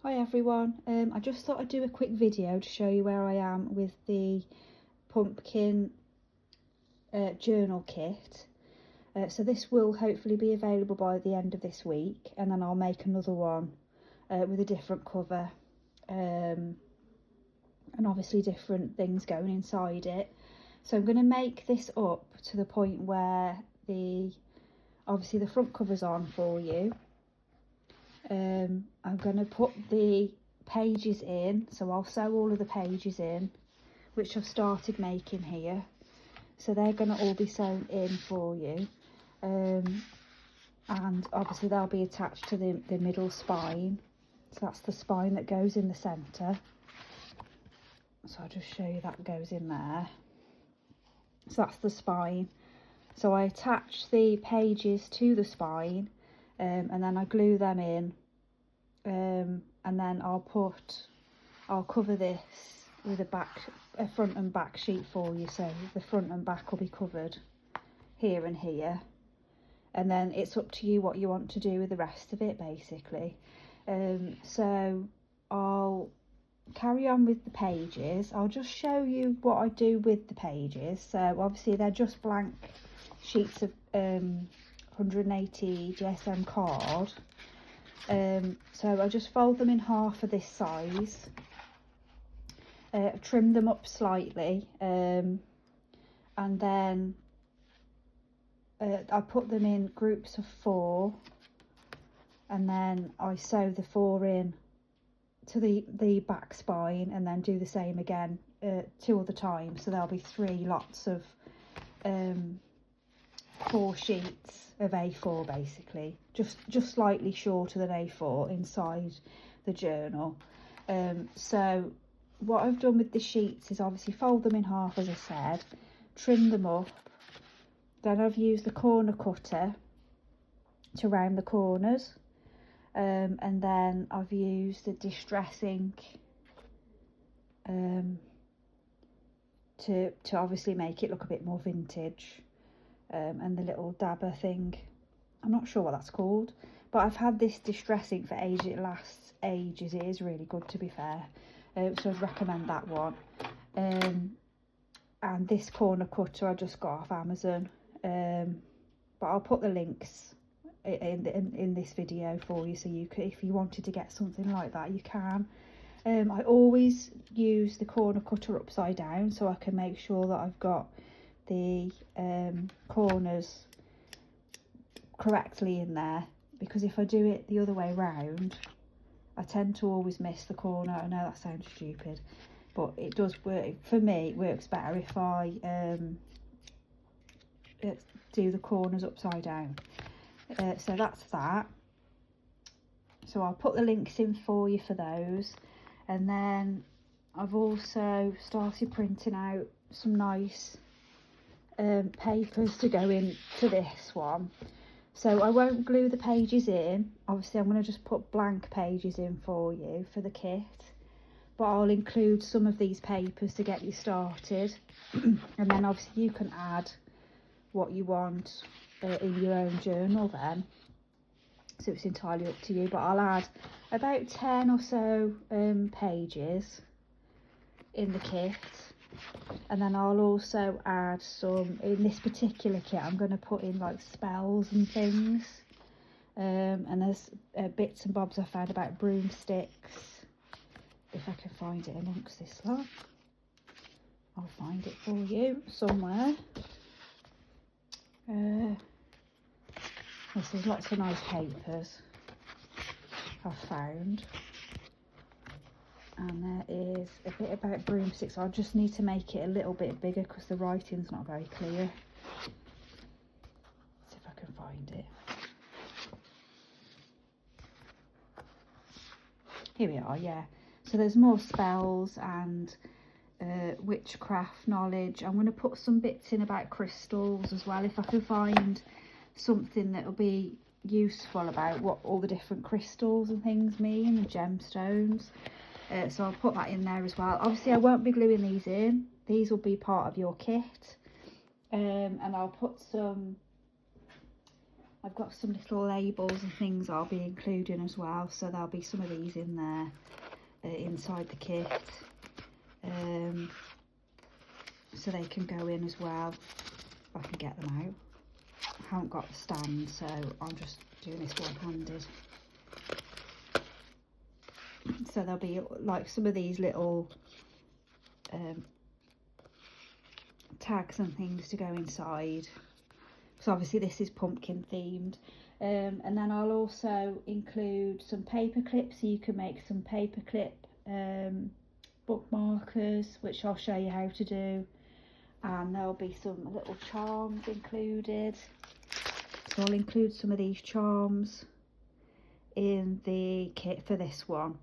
Hi everyone, I just thought I'd do a quick video to show you where I am with the pumpkin journal kit. So this will hopefully be available by the end of this week, and then I'll make another one with a different cover and obviously different things going inside it. So I'm going to make this up to the point where obviously the front cover's on for you. I'm going to put the pages in, so I'll sew all of the pages in, which I've started making here. So they're going to all be sewn in for you, and obviously they'll be attached to the middle spine. So that's the spine that goes in the centre. So I'll just show you that goes in there. So that's the spine. So I attach the pages to the spine, and then I glue them in, and then I'll cover this with a front and back sheet for you, so the front and back will be covered here and here, and then it's up to you what you want to do with the rest of it basically. So I'll carry on with the pages. I'll just show you what I do with the pages. So obviously they're just blank sheets of 180 GSM card. So I just fold them in half for this size, trim them up slightly, and then I put them in groups of 4, and then I sew the 4 in to the back spine, and then do the same again 2 other times. So there'll be 3 lots of 4 sheets of A4 basically, just slightly shorter than A4 inside the journal. So what I've done with the sheets is obviously fold them in half, as I said, trim them up, then I've used the corner cutter to round the corners, and then I've used the distress ink to obviously make it look a bit more vintage. And the little dabber thing, I'm not sure what that's called, but I've had this distress ink for ages. It lasts ages. It is really good, to be fair, so I'd recommend that one. And this corner cutter I just got off Amazon, but I'll put the links in this video for you, so you could, if you wanted to get something like that, you can. I always use the corner cutter upside down, so I can make sure that I've got the corners correctly in there, because if I do it the other way round, I tend to always miss the corner. I know that sounds stupid, but it does work for me. It works better if I do the corners upside down. So that's that. So I'll put the links in for you for those, and then I've also started printing out some nice papers to go into this one. So I won't glue the pages in. Obviously I'm going to just put blank pages in for you for the kit, but I'll include some of these papers to get you started, and then obviously you can add what you want in your own journal then, so it's entirely up to you. But I'll add about 10 or so pages in the kit, and then I'll also add some, in this particular kit I'm going to put in like spells and things, and there's bits and bobs I found about broomsticks. If I can find it amongst this lot, I'll find it for you somewhere. There's lots of nice papers I've found, and there is a bit about broomsticks. I just need to make it a little bit bigger because the writing's not very clear. See if I can find it. Here we are, yeah. So there's more spells and witchcraft knowledge. I'm going to put some bits in about crystals as well, if I can find something that'll be useful about what all the different crystals and things mean, and gemstones. So I'll put that in there as well. Obviously I won't be gluing these in. These will be part of your kit, and I'll put some I've got some little labels and things I'll be including as well, so there'll be some of these in there inside the kit, so they can go in as well if I can get them out. I haven't got the stand, so I'm just doing this one-handed. So there'll be like some of these little tags and things to go inside. So obviously this is pumpkin themed. And then I'll also include some paper clips, so you can make some paper clip bookmarkers, which I'll show you how to do. And there'll be some little charms included. So I'll include some of these charms in the kit for this one.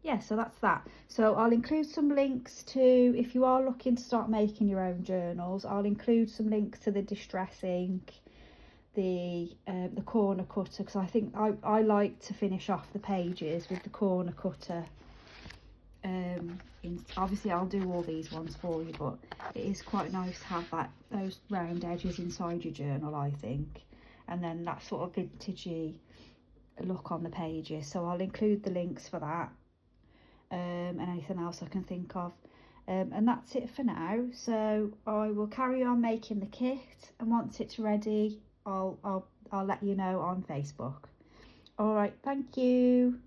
Yeah, so that's that. So I'll include some links to, if you are looking to start making your own journals, I'll include some links to the distress ink, the corner cutter, because I think I like to finish off the pages with the corner cutter. Obviously I'll do all these ones for you, but it is quite nice to have those round edges inside your journal, I think, and then that sort of vintagey look on the pages. So I'll include the links for that, and anything else I can think of, and that's it for now. So I will carry on making the kit, and once it's ready I'll let you know on Facebook. All right, thank you.